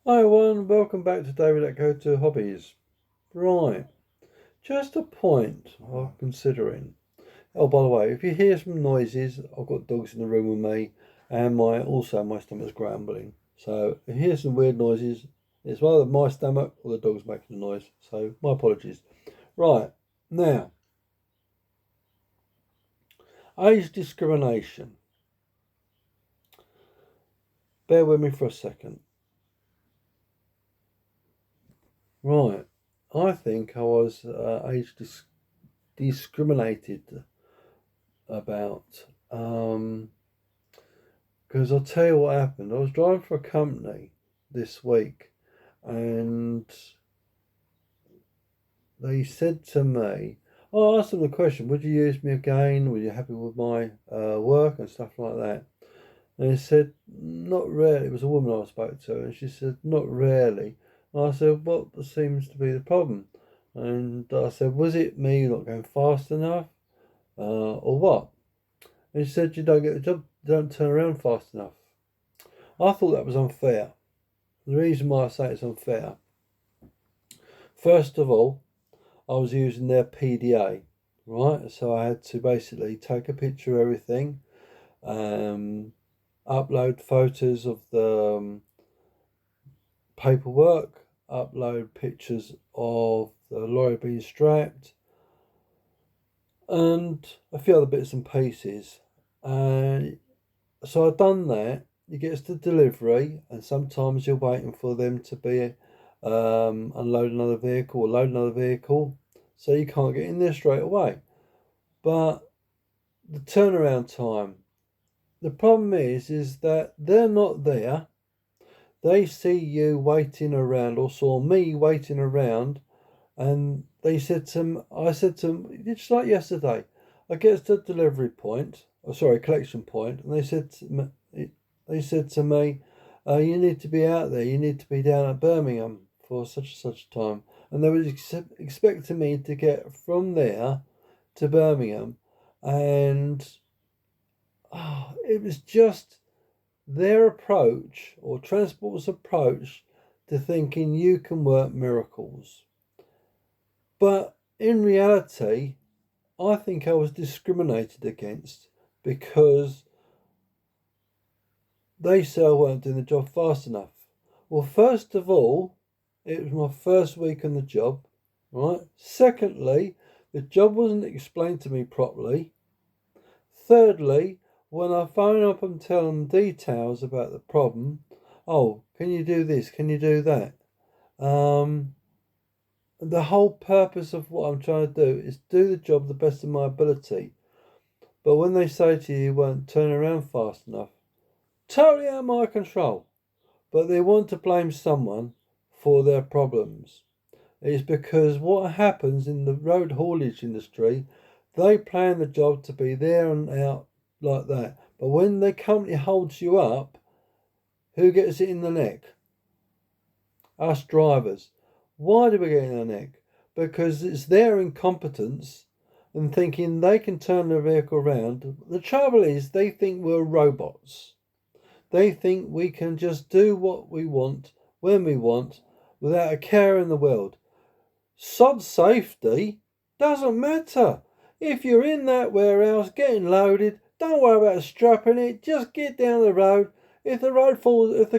Hi everyone, welcome back to David at Go to Hobbies. Right, just a point I'm considering. Oh, by the way, if you hear some noises, I've got dogs in the room with me, and my stomach's grumbling. So if you hear some weird noises, it's either my stomach or the dog's making a noise. So my apologies. Right, now, age discrimination. Bear with me for a second. Right, I think I was discriminated about. Because I'll tell you what happened. I was driving for a company this week, and they said to me, I asked them the question, would you use me again? Were you happy with my work and stuff like that? And they said, not really. It was a woman I spoke to, and she said, not really. And I said, what seems to be the problem? And I said, was it me not going fast enough, or what? And she said, you don't get the job, you don't turn around fast enough. I thought that was unfair. The reason why I say it's unfair, first of all, I was using their PDA, right? So I had to basically take a picture of everything, upload photos of the paperwork, upload pictures of the lorry being strapped, and a few other bits and pieces. And so I've done that. It gets to delivery, and sometimes you're waiting for them to be unload another vehicle or load another vehicle, so you can't get in there straight away. But the turnaround time, the problem is that they're not there. They see you waiting around, or saw me waiting around, and they said to them, I said to them, just like yesterday, I get to the delivery point, or sorry, collection point, and they said to me, you need to be out there. You need to be down at Birmingham for such and such time. And they were expecting me to get from there to Birmingham. And it was just their approach, or transport's approach, to thinking you can work miracles. But in reality, I think I was discriminated against because they said I weren't doing the job fast enough. Well, first of all, it was my first week on the job, right? Secondly, the job wasn't explained to me properly. Thirdly, when I phone up and tell them details about the problem, oh, can you do this? Can you do that? The whole purpose of what I'm trying to do is do the job the best of my ability. But when they say to you weren't turning around fast enough, totally out of my control. But they want to blame someone for their problems. It's because what happens in the road haulage industry, they plan the job to be there and out like that. But when the company holds you up, who gets it in the neck? Us drivers. Why do we get in the neck? Because it's their incompetence and thinking they can turn the vehicle around. The trouble is they think we're robots. They think we can just do what we want, when we want, without a care in the world. Sod safety doesn't matter. If you're in that warehouse getting loaded, don't worry about strapping it. Just get down the road. If the load falls out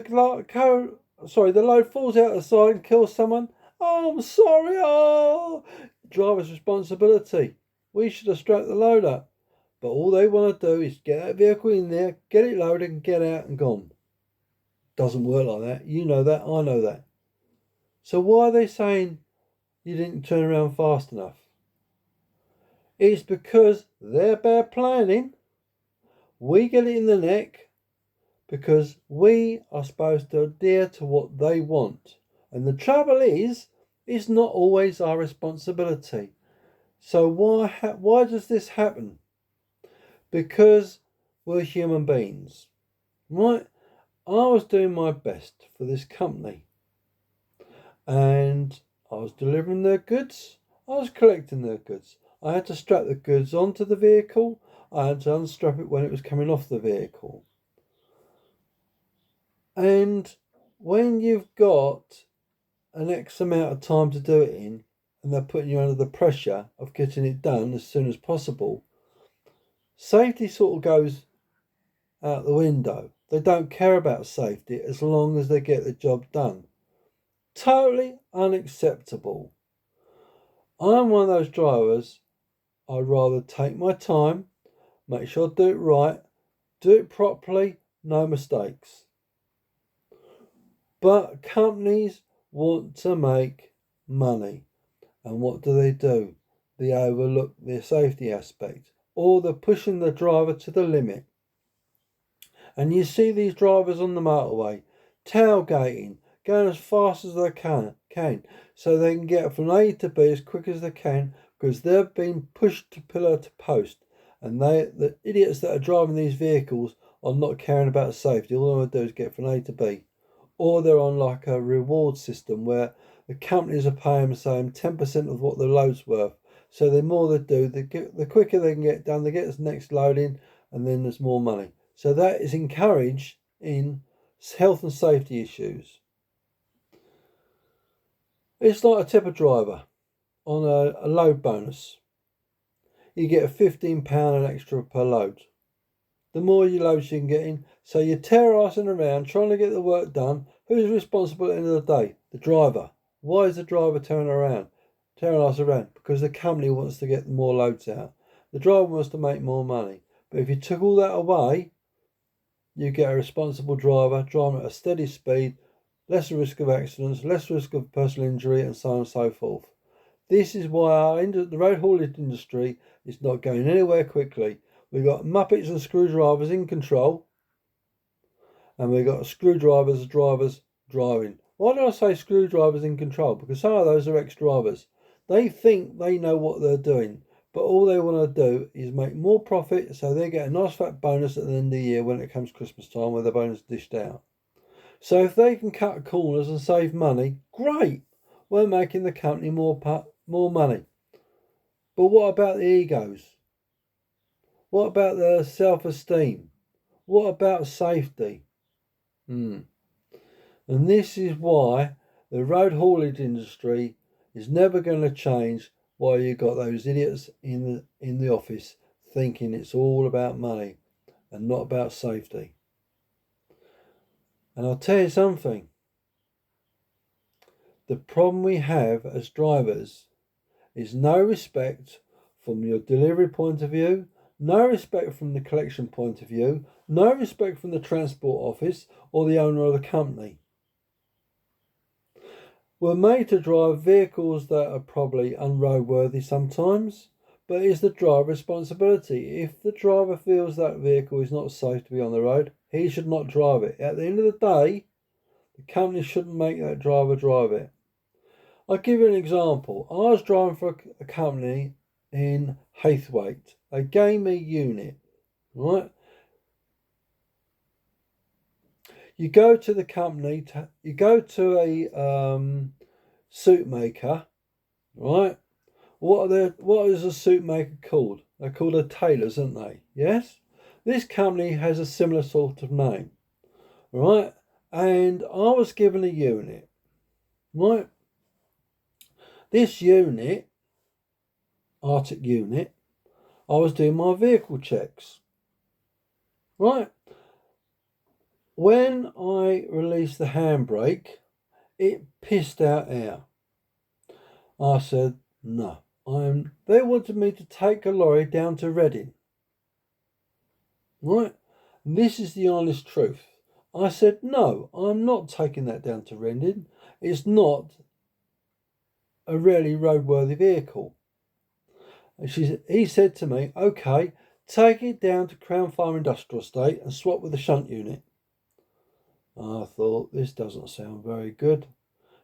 the side and kills someone, oh, I'm sorry. Oh, driver's responsibility. We should have strapped the load up. But all they want to do is get that vehicle in there, get it loaded, and get out and gone. Doesn't work like that. You know that. I know that. So why are they saying you didn't turn around fast enough? It's because they're bad planning. We get it in the neck because we are supposed to adhere to what they want. And the trouble is, it's not always our responsibility. So why does this happen? Because we're human beings, right? I was doing my best for this company, and I was delivering their goods. I was collecting their goods. I had to strap the goods onto the vehicle. I had to unstrap it when it was coming off the vehicle. And when you've got an X amount of time to do it in, and they're putting you under the pressure of getting it done as soon as possible, safety sort of goes out the window. They don't care about safety as long as they get the job done. Totally unacceptable. I'm one of those drivers. I'd rather take my time, make sure I do it right, do it properly, no mistakes. But companies want to make money. And what do? They overlook the safety aspect, or they're pushing the driver to the limit. And you see these drivers on the motorway tailgating, going as fast as they can, so they can get from A to B as quick as they can, because they've been pushed to pillar to post. And the idiots that are driving these vehicles are not caring about safety. All they want to do is get from A to B. Or they're on like a reward system where the companies are paying them, saying 10% of what the load's worth. So the more they do, the quicker they can get done, they get this next load in, and then there's more money. So that is encouraged in health and safety issues. It's like a tipper driver on a load bonus. You get a £15 an extra per load. The more you loads you can get in, so you're terrorising around trying to get the work done. Who's responsible at the end of the day? The driver. Why is the driver tearing us around? Because the company wants to get more loads out. The driver wants to make more money. But if you took all that away, you get a responsible driver driving at a steady speed, less risk of accidents, less risk of personal injury, and so on and so forth. This is why the road haulage industry is not going anywhere quickly. We've got muppets and screwdrivers in control, and we've got screwdrivers drivers driving. Why do I say screwdrivers in control? Because some of those are ex-drivers. They think they know what they're doing, but all they want to do is make more profit, so they get a nice fat bonus at the end of the year when it comes Christmas time, where the bonus is dished out. So if they can cut corners and save money, great. We're making the company more money. But what about the egos? What about the self-esteem? What about safety? And this is why the road haulage industry is never going to change. Why you got those idiots in the office thinking it's all about money and not about safety. And I'll tell you something. The problem we have as drivers is no respect from your delivery point of view, no respect from the collection point of view, no respect from the transport office or the owner of the company. We're made to drive vehicles that are probably unroadworthy sometimes, but it's the driver's responsibility. If the driver feels that vehicle is not safe to be on the road, he should not drive it. At the end of the day, the company shouldn't make that driver drive it. I'll give you an example. I was driving for a company in Haythwaite. They gave me a unit, right? You go to the company, you go to a suit maker, right? What is a suit maker called? They're called a tailors, aren't they? Yes? This company has a similar sort of name, right? And I was given a unit, right? This unit, Arctic unit, I was doing my vehicle checks, right? When I released the handbrake, it pissed out air. I said, no. They wanted me to take a lorry down to Reading. Right? This is the honest truth. I said, no, I'm not taking that down to Reading. It's not a really roadworthy vehicle. And he said to me, okay, take it down to Crown Farm Industrial Estate and swap with the shunt unit. I thought, this doesn't sound very good.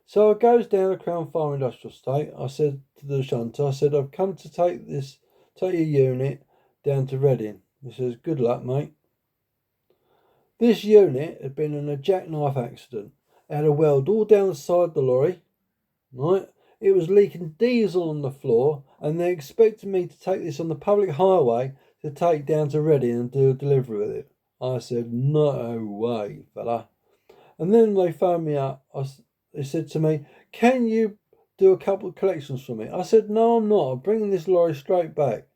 So it goes down to Crown Farm Industrial Estate. I said to the shunter, I said, I've come to take your unit down to Reading. He says, good luck, mate. This unit had been in a jackknife accident. It had a weld all down the side of the lorry, right? It was leaking diesel on the floor, and they expected me to take this on the public highway to take down to Reading and do a delivery with it. I said, no way, fella. And then they phoned me up. They said to me, "Can you do a couple of collections for me?" I said, "No, I'm not. I'm bringing this lorry straight back."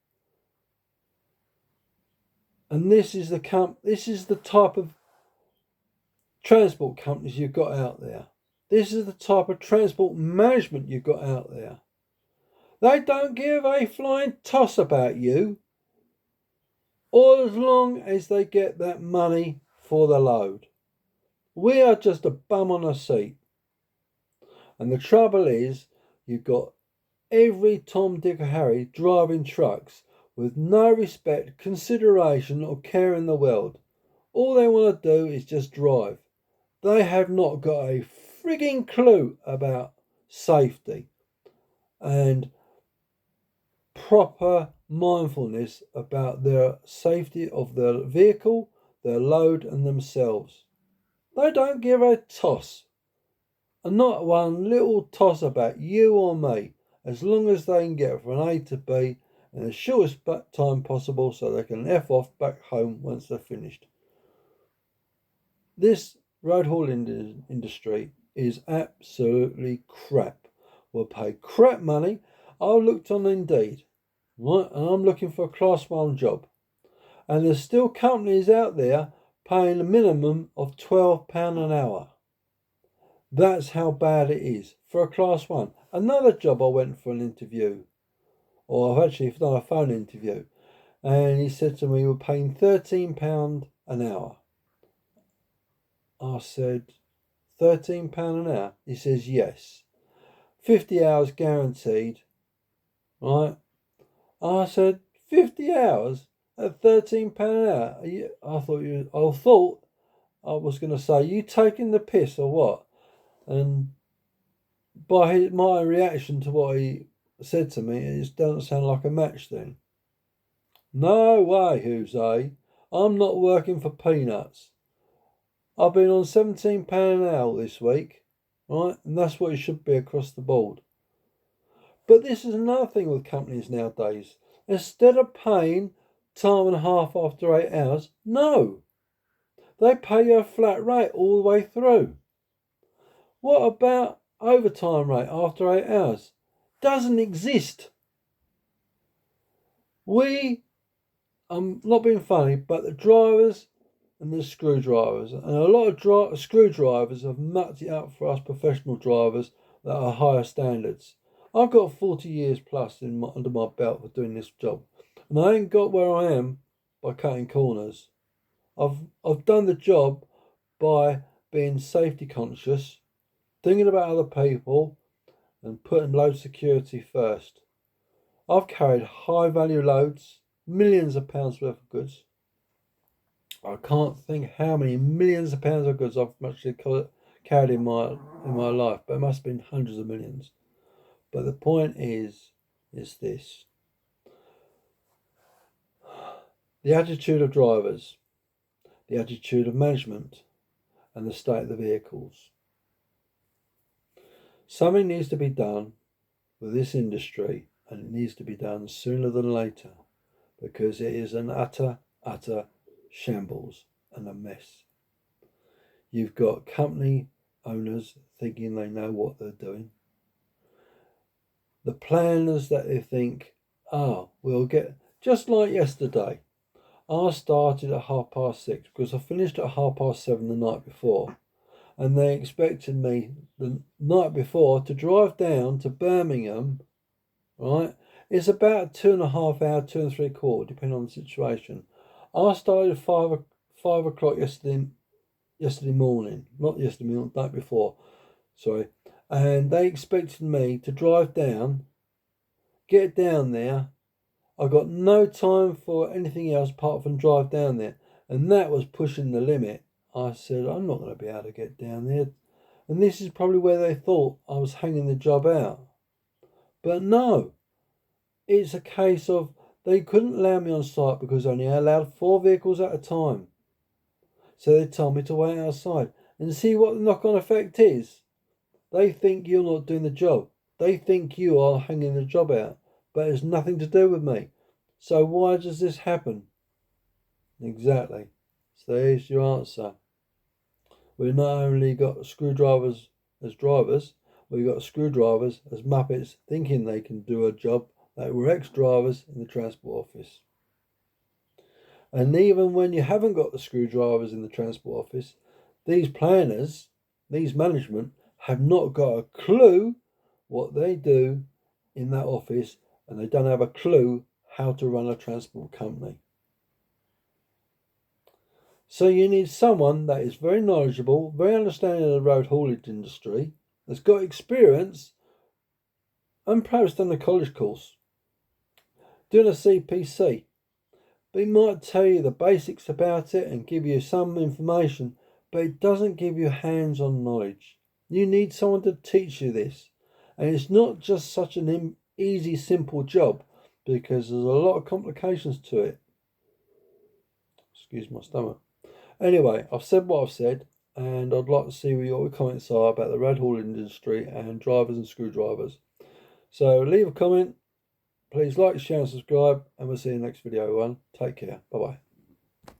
And this is the type of transport companies you've got out there. This is the type of transport management you've got out there. They don't give a flying toss about you, all as long as they get that money for the load. We are just a bum on a seat. And the trouble is, you've got every Tom, Dick or Harry driving trucks with no respect, consideration or care in the world. All they want to do is just drive. They have not got a frigging clue about safety and proper mindfulness about their safety of their vehicle, their load and themselves. They don't give a toss. And not one little toss about you or me, as long as they can get from A to B in the shortest time possible so they can F off back home once they're finished. This road hauling industry is absolutely crap. We'll pay crap money. I looked on Indeed, right, and I'm looking for a Class 1 job. And there's still companies out there paying a minimum of £12 an hour. That's how bad it is for a Class 1. Another job I went for an interview, or I've actually done a phone interview, and he said to me, "We're paying £13 an hour." I said, £13 an hour? He says, "Yes. 50 hours guaranteed." Right? I said, 50 hours at £13 an hour? I thought I was going to say, "You taking the piss or what?" And by my reaction to what he said to me, it just doesn't sound like a match then. No way, Jose. I'm not working for peanuts. I've been on £17 an hour this week, right? And that's what it should be across the board. But this is another thing with companies nowadays. Instead of paying time and a half after 8 hours, no. They pay you a flat rate all the way through. What about overtime rate after 8 hours? Doesn't exist. I'm not being funny, but the drivers and the screwdrivers, and a lot of screwdrivers have mucked it up for us professional drivers that are higher standards. I've got 40 years plus under my belt for doing this job, and I ain't got where I am by cutting corners. I've done the job by being safety conscious, thinking about other people, and putting load security first. I've carried high value loads, millions of pounds worth of goods. I can't think how many millions of pounds of goods I've actually carried in my life, but it must have been hundreds of millions. But the point is this: the attitude of drivers, the attitude of management, and the state of the vehicles. Something needs to be done with this industry, and it needs to be done sooner than later, because it is an utter shambles and a mess. You've got company owners thinking they know what they're doing. The planners that they think, we'll get, just like yesterday. I started at 6:30 because I finished at 7:30 the night before. And they expected me the night before to drive down to Birmingham, right? It's about 2.5 hours, 2 3/4, depending on the situation. I started at 5 o'clock yesterday morning, not yesterday morning, the night before, sorry. And they expected me to drive down, get down there. I got no time for anything else apart from drive down there, and that was pushing the limit. I said, I'm not going to be able to get down there. And this is probably where they thought I was hanging the job out. But no, it's a case of they couldn't allow me on site because I only allowed 4 vehicles at a time. So they told me to wait outside. And see what the knock-on effect is? They think you're not doing the job. They think you are hanging the job out. But it's nothing to do with me. So why does this happen? Exactly. So there's your answer. We've not only got screwdrivers as drivers, we've got screwdrivers as muppets thinking they can do a job that were ex-drivers in the transport office. And even when you haven't got the screwdrivers in the transport office, these planners, these management, have not got a clue what they do in that office, and they don't have a clue how to run a transport company. So you need someone that is very knowledgeable, very understanding of the road haulage industry, that's got experience, and perhaps done a college course, doing a CPC. But he might tell you the basics about it and give you some information, but it doesn't give you hands-on knowledge. You need someone to teach you this. And it's not just such an easy, simple job, because there's a lot of complications to it. Excuse my stomach. Anyway, I've said what I've said, and I'd like to see what your comments are about the road hauling industry and drivers and screwdrivers. So leave a comment. Please like, share and subscribe, and we'll see you in the next video, everyone. Take care. Bye-bye.